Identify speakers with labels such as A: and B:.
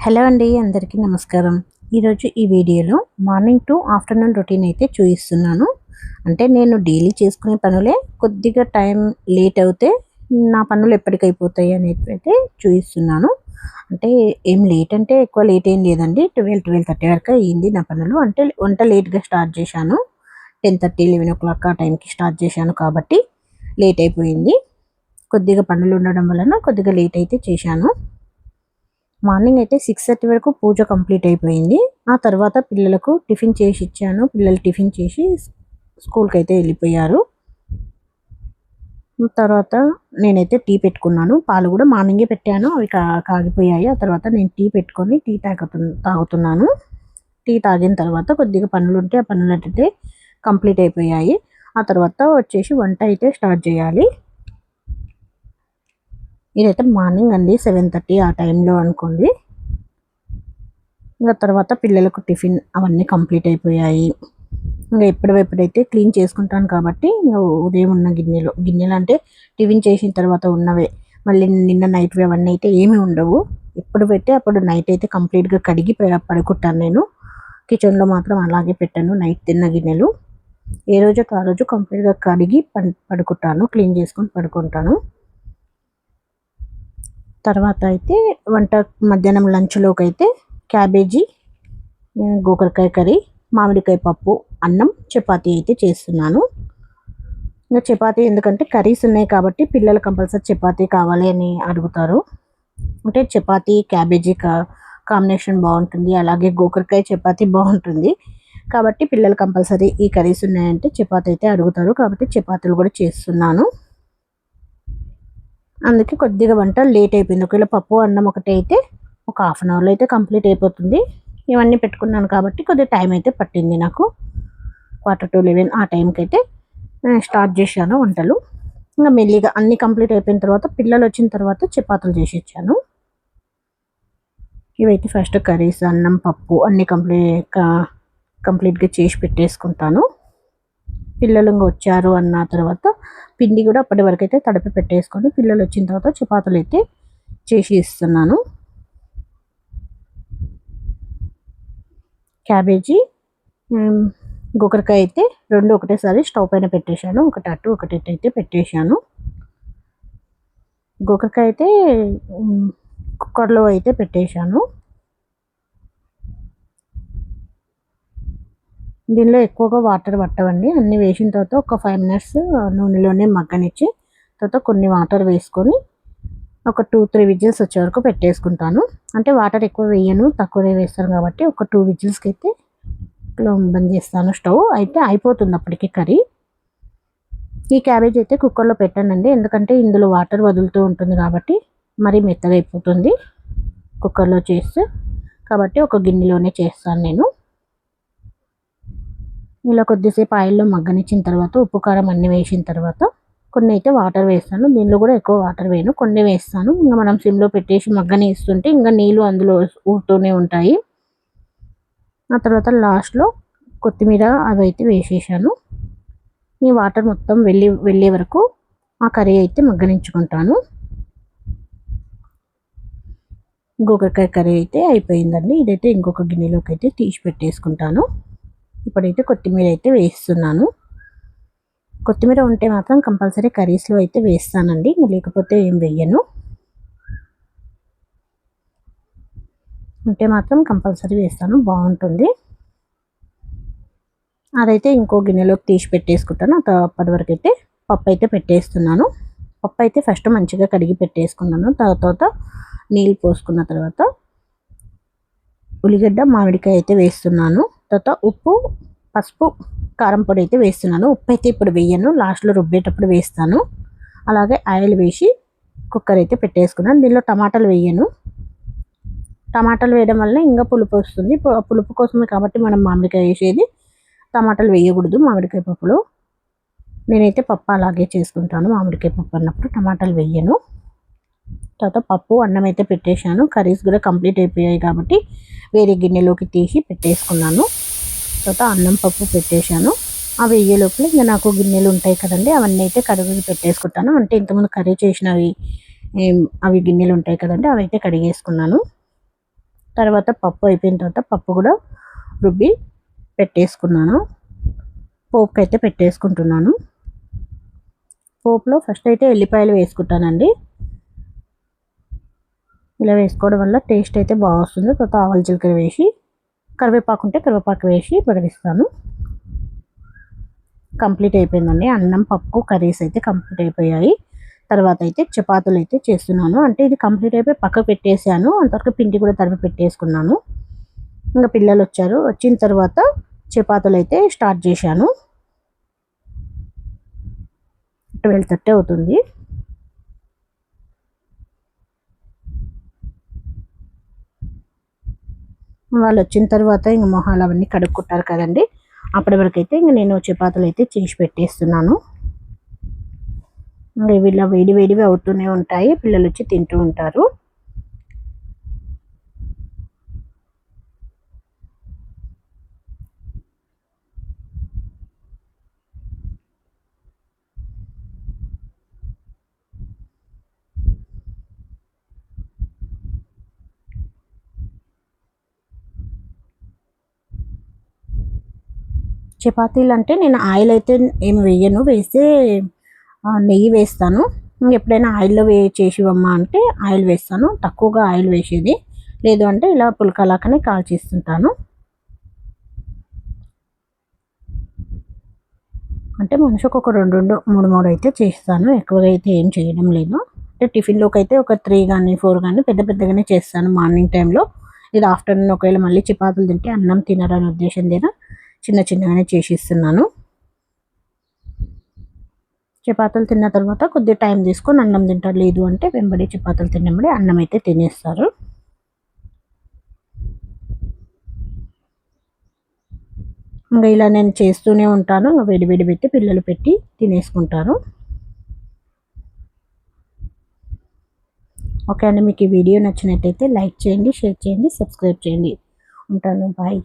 A: Hello అండి, అందరికీ నమస్కారం. ఈరోజు ఈ వీడియోలో మార్నింగ్ టు ఆఫ్టర్నూన్ రొటీన్ అయితే చూపిస్తున్నాను. అంటే నేను డైలీ చేసుకునే పనులే కొద్దిగా టైం లేట్ అవుతే నా పనులు ఎప్పటికైపోతాయి అనేది అయితే చూపిస్తున్నాను. అంటే ఏం లేట్ అంటే ఎక్కువ లేట్ ఏం లేదండి. 12-12:30 వరకు అయ్యింది నా పనులు. అంటే వంట లేట్గా స్టార్ట్ చేశాను. 10:30-11 ఆ టైంకి స్టార్ట్ చేశాను కాబట్టి లేట్ అయిపోయింది. కొద్దిగా పనులు ఉండడం వలన కొద్దిగా లేట్ అయితే చేశాను. మార్నింగ్ అయితే 6:30 వరకు పూజ కంప్లీట్ అయిపోయింది. ఆ తర్వాత పిల్లలకు టిఫిన్ చేసి ఇచ్చాను. పిల్లలు టిఫిన్ చేసి స్కూల్కి అయితే వెళ్ళిపోయారు. తర్వాత నేనైతే టీ పెట్టుకున్నాను. పాలు కూడా మార్నింగే పెట్టాను. అవి కాగిపోయాయి. ఆ తర్వాత నేను టీ పెట్టుకొని టీ తాగుతున్నాను. టీ తాగిన తర్వాత కొద్దిగా పనులుంటే ఆ పనులైతే కంప్లీట్ అయిపోయాయి. ఆ తర్వాత వచ్చేసి వంట అయితే స్టార్ట్ చేయాలి. ఇదైతే మార్నింగ్ అండి, 7:30 ఆ టైంలో అనుకోండి. ఇంకా తర్వాత పిల్లలకు టిఫిన్ అవన్నీ కంప్లీట్ అయిపోయాయి. ఇంకా ఎప్పుడైతే క్లీన్ చేసుకుంటాను కాబట్టి ఉదయం ఉన్న గిన్నెలు అంటే టిఫిన్ చేసిన తర్వాత ఉన్నవే, మళ్ళీ నిన్న నైట్వి అవన్నీ అయితే ఏమీ ఉండవు. ఎప్పుడు పెట్టి అప్పుడు నైట్ అయితే కంప్లీట్గా కడిగి పడుకుంటాను నేను. కిచెన్లో మాత్రం అలాగే పెట్టాను. నైట్ తిన్న గిన్నెలు ఏ రోజుకి ఆ రోజు కంప్లీట్గా కడిగి పడుకుంటాను, క్లీన్ చేసుకొని పడుకుంటాను. తర్వాత అయితే వంట మధ్యాహ్నం లంచ్లోకి అయితే క్యాబేజీ, గోకరకాయ కర్రీ, మామిడికాయ పప్పు, అన్నం, చపాతీ అయితే చేస్తున్నాను. ఇంకా చపాతీ ఎందుకంటే కర్రీస్ ఉన్నాయి కాబట్టి పిల్లలు కంపల్సరీ చపాతీ కావాలి అని అడుగుతారు. అంటే చపాతీ క్యాబేజీ కాంబినేషన్ బాగుంటుంది, అలాగే గోకరకాయ చపాతీ బాగుంటుంది కాబట్టి పిల్లలు కంపల్సరీ ఈ కర్రీస్ ఉన్నాయంటే చపాతీ అయితే అడుగుతారు కాబట్టి చపాతీలు కూడా చేస్తున్నాను. అందుకే కొద్దిగా వంట లేట్ అయిపోయింది. ఒకవేళ పప్పు అన్నం ఒకటి అయితే ఒక హాఫ్ అన్ అవర్లో అయితే కంప్లీట్ అయిపోతుంది. ఇవన్నీ పెట్టుకున్నాను కాబట్టి కొద్దిగా టైం అయితే పట్టింది నాకు. 10:45 ఆ టైంకి అయితే స్టార్ట్ చేశాను వంటలు. ఇంకా మెల్లిగా అన్నీ కంప్లీట్ అయిపోయిన తర్వాత పిల్లలు వచ్చిన తర్వాత చపాతీలు చేసి ఇచ్చాను. ఇవైతే ఫస్ట్ కర్రీస్, అన్నం, పప్పు అన్నీ కంప్లీట్గా చేసి పెట్టేసుకుంటాను. పిల్లలు ఇంకా వచ్చారు అన్న తర్వాత పిండి కూడా అప్పటి వరకు అయితే తడిపి పెట్టేసుకొని పిల్లలు వచ్చిన తర్వాత చపాతీలు అయితే చేసి ఇస్తున్నాను. క్యాబేజీ, గోకరకాయ అయితే రెండు ఒకటేసారి స్టవ్ పైన పెట్టేశాను. ఒకటి అటు ఒకటి ఇటు అయితే పెట్టేశాను. గోకరకాయ అయితే కుక్కర్లో అయితే పెట్టేశాను. దీనిలో ఎక్కువగా వాటర్ పట్టవండి. అన్నీ వేసిన తర్వాత ఒక 5 మినిట్స్ నూనెలోనే మగ్గనిచ్చి తర్వాత కొన్ని వాటర్ వేసుకొని ఒక 2-3 విజిల్స్ వచ్చే వరకు పెట్టేసుకుంటాను. అంటే వాటర్ ఎక్కువ వేయను, తక్కువే వేస్తాను కాబట్టి ఒక 2 విజిల్స్కి అయితే బంద్ చేస్తాను స్టవ్. అయితే అయిపోతుంది అప్పటికి కర్రీ. ఈ క్యాబేజ్ అయితే కుక్కర్లో పెట్టానండి, ఎందుకంటే ఇందులో వాటర్ వదులుతూ ఉంటుంది కాబట్టి మరీ మెత్తగా అయిపోతుంది కుక్కర్లో చేస్తే. కాబట్టి ఒక గిన్నెలోనే చేస్తాను నేను. ఇలా కొద్దిసేపు ఆయిల్లో మగ్గనిచ్చిన తర్వాత ఉప్పు కారం అన్నీ వేసిన తర్వాత కొన్ని అయితే వాటర్ వేస్తాను. దీనిలో కూడా ఎక్కువ వాటర్ వేయను, కొన్ని వేస్తాను. ఇంకా మనం సిమ్లో పెట్టేసి మగ్గనిస్తుంటే ఇంకా నీళ్ళు అందులో ఊరుతూనే ఉంటాయి. ఆ తర్వాత లాస్ట్లో కొత్తిమీర అవి అయితే వేసేసాను. ఈ వాటర్ మొత్తం వెళ్ళే వరకు ఆ కర్రీ అయితే మగ్గనించుకుంటాను. గోకరకాయ కర్రీ అయితే అయిపోయిందండి. ఇదైతే ఇంకొక గిన్నెలోకి అయితే తీసి పెట్టేసుకుంటాను. ఇప్పుడైతే కొత్తిమీర అయితే వేస్తున్నాను. కొత్తిమీర ఉంటే మాత్రం కంపల్సరీ కర్రీస్లో అయితే వేస్తానండి, లేకపోతే ఏం వేయను. ఉంటే మాత్రం కంపల్సరీ వేస్తాను, బాగుంటుంది. అదైతే ఇంకో గిన్నెలోకి తీసి పెట్టేసుకుంటాను. అప్పటి వరకు అయితే పప్పు అయితే పెట్టేస్తున్నాను. పప్పు అయితే ఫస్ట్ మంచిగా కడిగి పెట్టేసుకున్నాను. తర్వాత నీళ్ళు పోసుకున్న తర్వాత ఉల్లిగడ్డ, మామిడికాయ అయితే వేస్తున్నాను. తర్వాత ఉప్పు, పసుపు, కారం పొడి అయితే వేస్తున్నాను. ఉప్పు అయితే ఇప్పుడు వేయను, లాస్ట్లో రుబ్బేటప్పుడు వేస్తాను. అలాగే ఆయిల్ వేసి కుక్కర్ అయితే పెట్టేసుకున్నాను. దీనిలో టమాటాలు వేయను. టమాటాలు వేయడం వల్ల ఇంకా పులుపు వస్తుంది. పులుపు కోసమే కాబట్టి మనం మామిడికాయ వేసేది, టమాటాలు వేయకూడదు మామిడికాయ పప్పులో. నేనైతే పప్పు అలాగే చేసుకుంటాను, మామిడికాయ పప్పు అన్నప్పుడు టమాటాలు వేయను. తర్వాత పప్పు, అన్నం అయితే పెట్టేశాను. కర్రీస్ కూడా కంప్లీట్ అయిపోయాయి కాబట్టి వేరే గిన్నెలోకి తీసి పెట్టేసుకున్నాను. తర్వాత అన్నం, పప్పు పెట్టేశాను. అవి వేయే లోపల ఇంకా నాకు గిన్నెలు ఉంటాయి కదండి, అవన్నీ అయితే కడిగి పెట్టేసుకుంటాను. అంటే ఇంతకుముందు కర్రీ చేసినవి అవి గిన్నెలు ఉంటాయి కదండి, అవి అయితే కడిగేసుకున్నాను. తర్వాత పప్పు అయిపోయిన తర్వాత పప్పు కూడా రుబ్బి పెట్టేసుకున్నాను. పోపుకి అయితే పెట్టేసుకుంటున్నాను. పోపులో ఫస్ట్ అయితే ఎల్లిపాయలు వేసుకుంటానండి. ఇలా వేసుకోవడం వల్ల టేస్ట్ అయితే బాగా వస్తుంది. తర్వాత ఆవాలు జీలకర్ర వేసి కరివేపాకు ఉంటే కరివేపాకు వేసి పడిస్తాను. కంప్లీట్ అయిపోయిందండి. అన్నం పప్పు కర్రీస్ అయితే కంప్లీట్ అయిపోయాయి. తర్వాత అయితే చపాతీలు అయితే చేస్తున్నాను. అంటే ఇది కంప్లీట్ అయిపోయి పక్కకు పెట్టేశాను. అంతవరకు పిండి కూడా తరిమి పెట్టేసుకున్నాను. ఇంకా పిల్లలు వచ్చారు. వచ్చిన తర్వాత చపాతీలు అయితే స్టార్ట్ చేశాను. 12:30 అవుతుంది. వాళ్ళు వచ్చిన తర్వాత ఇంక మొహాలు అవన్నీ కడుక్కుంటారు కదండి. అప్పటి వరకు అయితే ఇంక నేను చపాతీలు అయితే చేసి పెట్టేస్తున్నాను. ఇంకా ఇవి ఇలా వేడి వేడివి అవుతూనే ఉంటాయి. పిల్లలు వచ్చి తింటూ ఉంటారు. చపాతీలు అంటే నేను ఆయిల్ అయితే ఏమి వేయను. వేస్తే నెయ్యి వేస్తాను. ఎప్పుడైనా ఆయిల్లో చేసివమ్మా అంటే ఆయిల్ వేస్తాను. తక్కువగా ఆయిల్ వేసేది. లేదు అంటే ఇలా పుల్కలాకనే కాల్చిస్తుంటాను. అంటే మనిషికి ఒక 2, 2, 3, 3 అయితే చేస్తాను. ఎక్కువగా అయితే ఏం చేయడం లేదు. అంటే టిఫిన్లోకి అయితే ఒక 3 కానీ 4 కానీ పెద్ద పెద్దగానే చేస్తాను మార్నింగ్ టైంలో. ఇది ఆఫ్టర్నూన్ ఒకవేళ మళ్ళీ చపాతీలు తింటే అన్నం తినరనే ఉద్దేశం మీద చిన్న చిన్నగానే చేసిస్తున్నాను. చపాతీలు తిన్న తర్వాత కొద్దిగా టైం తీసుకొని అన్నం తింటారు. లేదు అంటే వెంబడి చపాతీలు తిన్నబడి అన్నం అయితే తినేస్తారు. ఇంకా ఇలా నేను చేస్తూనే ఉంటాను. వేడి వేడి పెట్టి పిల్లలు పెట్టి తినేసుకుంటారు. ఓకే అండి, మీకు ఈ వీడియో నచ్చినట్టయితే లైక్ చేయండి, షేర్ చేయండి, సబ్స్క్రైబ్ చేయండి. ఉంటాను. బాయ్.